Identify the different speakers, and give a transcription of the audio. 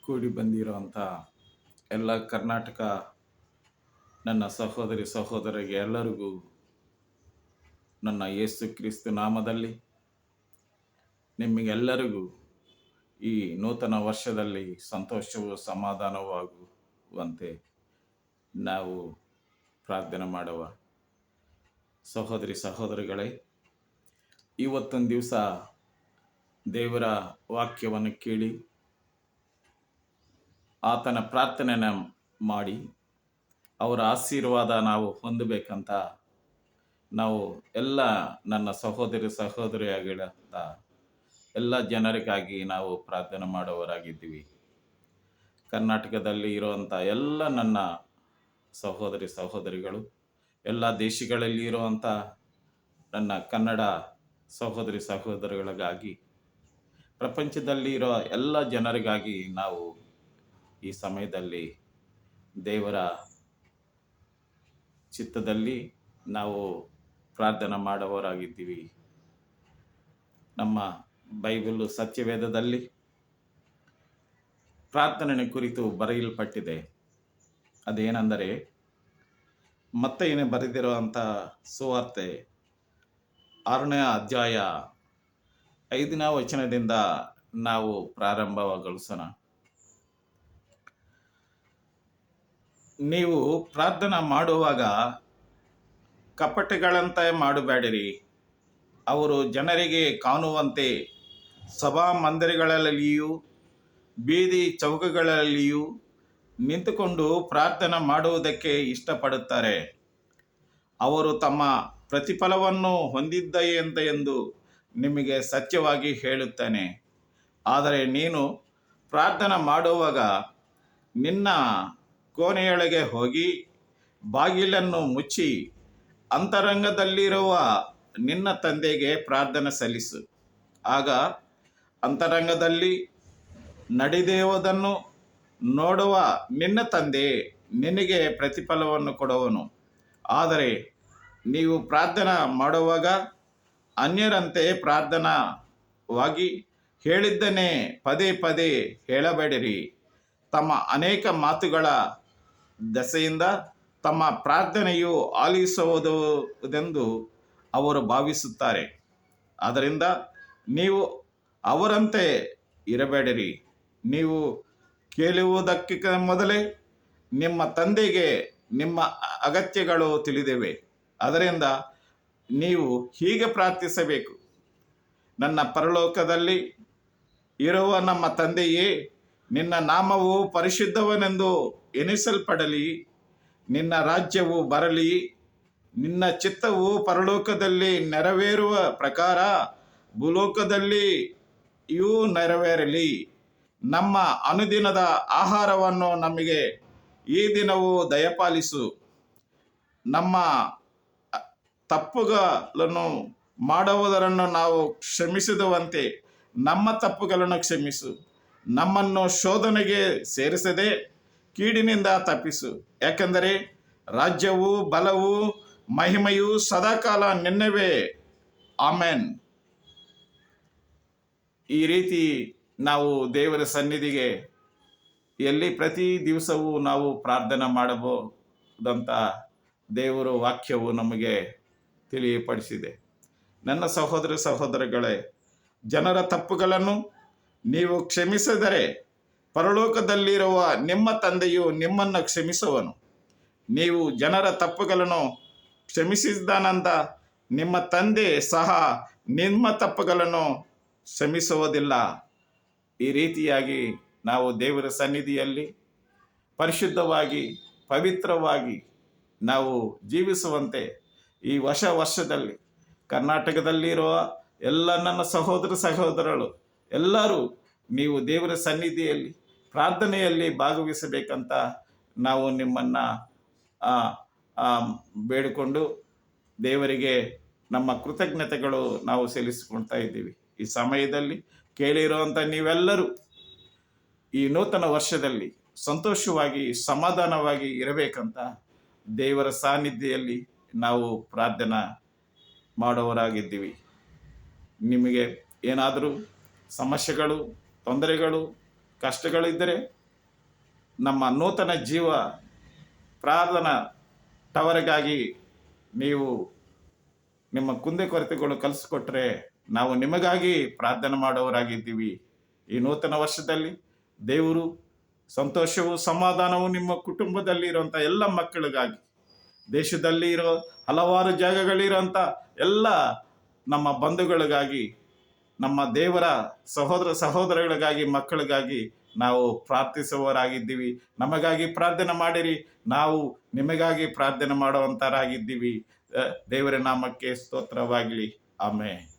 Speaker 1: ಕೂಡಿ ಬಂದಿರುವಂಥ ಎಲ್ಲ ಕರ್ನಾಟಕ ನನ್ನ ಸಹೋದರಿ ಸಹೋದರಿಗೆ ಎಲ್ಲರಿಗೂ ನನ್ನ ಯೇಸು ಕ್ರಿಸ್ತು ನಾಮದಲ್ಲಿ ನಿಮಗೆಲ್ಲರಿಗೂ ಈ ನೂತನ ವರ್ಷದಲ್ಲಿ ಸಂತೋಷವೂ ಸಮಾಧಾನವಾಗುವಂತೆ ನಾವು ಪ್ರಾರ್ಥನೆ ಮಾಡುವ. ಸಹೋದರಿ ಸಹೋದರಿಗಳೇ, ಇವತ್ತೊಂದು ದಿವಸ ದೇವರ ವಾಕ್ಯವನ್ನು ಕೇಳಿ ಆತನ ಪ್ರಾರ್ಥನೆಯನ್ನು ಮಾಡಿ ಅವರ ಆಶೀರ್ವಾದ ನಾವು ಹೊಂದಬೇಕಂತ ನಾವು ಎಲ್ಲ ನನ್ನ ಸಹೋದರಿ ಸಹೋದರಿಯಾಗಿರಂಥ ಎಲ್ಲ ಜನರಿಗಾಗಿ ನಾವು ಪ್ರಾರ್ಥನೆ ಮಾಡುವವರಾಗಿದ್ದೀವಿ. ಕರ್ನಾಟಕದಲ್ಲಿ ಇರುವಂಥ ಎಲ್ಲ ನನ್ನ ಸಹೋದರಿ ಸಹೋದರಿಗಳು, ಎಲ್ಲ ದೇಶಗಳಲ್ಲಿ ಇರುವಂಥ ನನ್ನ ಕನ್ನಡ ಸಹೋದರಿ ಸಹೋದರಿಗಳಿಗಾಗಿ, ಪ್ರಪಂಚದಲ್ಲಿ ಇರೋ ಎಲ್ಲ ಜನರಿಗಾಗಿ ನಾವು ಈ ಸಮಯದಲ್ಲಿ ದೇವರ ಚಿತ್ತದಲ್ಲಿ ನಾವು ಪ್ರಾರ್ಥನೆ ಮಾಡುವವರಾಗಿದ್ದೀವಿ. ನಮ್ಮ ಬೈಬಲ್ ಸತ್ಯವೇದದಲ್ಲಿ ಪ್ರಾರ್ಥನೆ ಕುರಿತು ಬರೆಯಲ್ಪಟ್ಟಿದೆ. ಅದೇನೆಂದರೆ, ಮತ್ತೇನೆ ಬರೆದಿರುವಂಥ ಸುವಾರ್ತೆ 6ನೇ ಅಧ್ಯಾಯ 5ನೇ ವಚನದಿಂದ ನಾವು ಪ್ರಾರಂಭಗೊಳಿಸೋಣ. ನೀವು ಪ್ರಾರ್ಥನೆ ಮಾಡುವಾಗ ಕಪಟಿಗಳಂತೆ ಮಾಡಬೇಡಿರಿ. ಅವರು ಜನರಿಗೆ ಕಾಣುವಂತೆ ಸಭಾ ಮಂದಿರಗಳಲ್ಲಿಯೂ ಬೀದಿ ಚೌಕಗಳಲ್ಲಿಯೂ ನಿಂತುಕೊಂಡು ಪ್ರಾರ್ಥನೆ ಮಾಡುವುದಕ್ಕೆ ಇಷ್ಟಪಡುತ್ತಾರೆ. ಅವರು ತಮ್ಮ ಪ್ರತಿಫಲವನ್ನು ಹೊಂದಿದ್ದಾರೆಂತ ಎಂದು ನಿಮಗೆ ಸತ್ಯವಾಗಿ ಹೇಳುತ್ತೇನೆ. ಆದರೆ ನೀನು ಪ್ರಾರ್ಥನೆ ಮಾಡುವಾಗ ನಿನ್ನ ಕೋಣೆಯೊಳಗೆ ಹೋಗಿ ಬಾಗಿಲನ್ನು ಮುಚ್ಚಿ ಅಂತರಂಗದಲ್ಲಿರುವ ನಿನ್ನ ತಂದೆಗೆ ಪ್ರಾರ್ಥನೆ ಸಲ್ಲಿಸು. ಆಗ ಅಂತರಂಗದಲ್ಲಿ ನಡೆಯುವುದನ್ನು ನೋಡುವ ನಿನ್ನ ತಂದೆ ನಿನಗೆ ಪ್ರತಿಫಲವನ್ನು ಕೊಡುವನು. ಆದರೆ ನೀವು ಪ್ರಾರ್ಥನೆ ಮಾಡುವಾಗ ಅನ್ಯರಂತೆ ಪ್ರಾರ್ಥನಾವಾಗಿ ಹೇಳಿದ್ದನ್ನೇ ಪದೇ ಪದೇ ಹೇಳಬೇಡಿರಿ. ತಮ್ಮ ಅನೇಕ ಮಾತುಗಳ ದೆಸೆಯಿಂದ ತಮ್ಮ ಪ್ರಾರ್ಥನೆಯು ಆಲಿಸುವುದೆಂದು ಅವರು ಭಾವಿಸುತ್ತಾರೆ. ಆದ್ದರಿಂದ ನೀವು ಅವರಂತೆ ಇರಬೇಡಿರಿ. ನೀವು ಕೇಳುವುದಕ್ಕೆ ಮೊದಲೇ ನಿಮ್ಮ ತಂದೆಗೆ ನಿಮ್ಮ ಅಗತ್ಯಗಳು ತಿಳಿದಿವೆ. ಅದರಿಂದ ನೀವು ಹೀಗೆ ಪ್ರಾರ್ಥಿಸಬೇಕು: ನನ್ನ ಪರಲೋಕದಲ್ಲಿ ಇರುವ ನಮ್ಮ ತಂದೆಯೇ, ನಿನ್ನ ನಾಮವು ಪರಿಶುದ್ಧವನೆಂದು ಎನಿಸಲ್ಪಡಲಿ. ನಿನ್ನ ರಾಜ್ಯವು ಬರಲಿ. ನಿನ್ನ ಚಿತ್ತವು ಪರಲೋಕದಲ್ಲಿ ನೆರವೇರುವ ಪ್ರಕಾರ ಭೂಲೋಕದಲ್ಲಿಯೂ ನೆರವೇರಲಿ. ನಮ್ಮ ಅನುದಿನದ ಆಹಾರವನ್ನು ನಮಗೆ ಈ ದಿನವೂ ದಯಪಾಲಿಸು. ನಮ್ಮ ತಪ್ಪುಗಳನ್ನು ಮಾಡುವುದನ್ನು ನಾವು ಕ್ಷಮಿಸಿದಂತೆ ನಮ್ಮ ತಪ್ಪುಗಳನ್ನು ಕ್ಷಮಿಸು. ನಮ್ಮನ್ನು ಶೋಧನೆಗೆ ಸೇರಿಸದೆ ಕೀಡಿನಿಂದ ತಪ್ಪಿಸು. ಯಾಕೆಂದರೆ ರಾಜ್ಯವು, ಬಲವು, ಮಹಿಮೆಯು ಸದಾಕಾಲ ನಿನ್ನವೇ. ಆಮೆನ್. ಈ ರೀತಿ ನಾವು ದೇವರ ಸನ್ನಿಧಿಗೆ ಎಲ್ಲಿ ಪ್ರತಿ ದಿವಸವೂ ನಾವು ಪ್ರಾರ್ಥನೆ ಮಾಡಬಹುದಂತ ದೇವರ ವಾಕ್ಯವು ನಮಗೆ ತಿಳಿಯಪಡಿಸಿದೆ. ನನ್ನ ಸಹೋದರ ಸಹೋದರಗಳೇ, ಜನರ ತಪ್ಪುಗಳನ್ನು ನೀವು ಕ್ಷಮಿಸಿದರೆ ಪರಲೋಕದಲ್ಲಿರುವ ನಿಮ್ಮ ತಂದೆಯು ನಿಮ್ಮನ್ನು ಕ್ಷಮಿಸುವನು. ನೀವು ಜನರ ತಪ್ಪುಗಳನ್ನು ಕ್ಷಮಿಸಿದ್ದಾನಂತ ನಿಮ್ಮ ತಂದೆ ಸಹ ನಿಮ್ಮ ತಪ್ಪುಗಳನ್ನು ಕ್ಷಮಿಸುವುದಿಲ್ಲ. ಈ ರೀತಿಯಾಗಿ ನಾವು ದೇವರ ಸನ್ನಿಧಿಯಲ್ಲಿ ಪರಿಶುದ್ಧವಾಗಿ, ಪವಿತ್ರವಾಗಿ ನಾವು ಜೀವಿಸುವಂತೆ ಈ ಹೊಸ ವರ್ಷದಲ್ಲಿ ಕರ್ನಾಟಕದಲ್ಲಿರುವ ಎಲ್ಲ ನನ್ನ ಸಹೋದರ ಸಹೋದರರು ಎಲ್ಲರೂ ನೀವು ದೇವರ ಸನ್ನಿಧಿಯಲ್ಲಿ ಪ್ರಾರ್ಥನೆಯಲ್ಲಿ ಭಾಗವಹಿಸಬೇಕಂತ ನಾವು ನಿಮ್ಮನ್ನು ಬೇಡಿಕೊಂಡು ದೇವರಿಗೆ ನಮ್ಮ ಕೃತಜ್ಞತೆಗಳು ನಾವು ಸಲ್ಲಿಸಿಕೊಳ್ತಾ ಇದ್ದೀವಿ. ಈ ಸಮಯದಲ್ಲಿ ಕೇಳಿರುವಂಥ ನೀವೆಲ್ಲರೂ ಈ ನೂತನ ವರ್ಷದಲ್ಲಿ ಸಂತೋಷವಾಗಿ ಸಮಾಧಾನವಾಗಿ ಇರಬೇಕಂತ ದೇವರ ಸಾನ್ನಿಧ್ಯದಲ್ಲಿ ನಾವು ಪ್ರಾರ್ಥನೆ ಮಾಡುವವರಾಗಿದ್ದೀವಿ. ನಿಮಗೆ ಏನಾದರೂ ಸಮಸ್ಯೆಗಳು, ತೊಂದರೆಗಳು, ಕಷ್ಟಗಳಿದ್ದರೆ ನಮ್ಮ ನೂತನ ಜೀವ ಪ್ರಾರ್ಥನಾ ಟವರ್ಗಾಗಿ ನೀವು ನಿಮ್ಮ ಕುಂದುಕೊರತೆಗಳು ಕಲಿಸ್ಕೊಟ್ರೆ ನಾವು ನಿಮಗಾಗಿ ಪ್ರಾರ್ಥನೆ ಮಾಡೋರಾಗಿದ್ದೀವಿ. ಈ ನೂತನ ವರ್ಷದಲ್ಲಿ ದೇವರು ಸಂತೋಷವು ಸಮಾಧಾನವು ನಿಮ್ಮ ಕುಟುಂಬದಲ್ಲಿ ಇರುವಂಥ ಎಲ್ಲ ಮಕ್ಕಳಿಗಾಗಿ, ದೇಶದಲ್ಲಿ ಇರೋ ಹಲವಾರು ಜಾಗಗಳಿರೋಂಥ ಎಲ್ಲ ನಮ್ಮ ಬಂಧುಗಳಿಗಾಗಿ, ನಮ್ಮ ದೇವರ ಸಹೋದರ ಸಹೋದರಗಳಿಗಾಗಿ, ಮಕ್ಕಳಿಗಾಗಿ ನಾವು ಪ್ರಾರ್ಥಿಸುವವರಾಗಿದ್ದೀವಿ. ನಮಗಾಗಿ ಪ್ರಾರ್ಥನೆ ಮಾಡಿರಿ, ನಾವು ನಿಮಗಾಗಿ ಪ್ರಾರ್ಥನೆ ಮಾಡುವಂತರಾಗಿದ್ದೀವಿ. ದೇವರ ನಾಮಕ್ಕೆ ಸ್ತೋತ್ರವಾಗಲಿ. ಆಮೆನ್.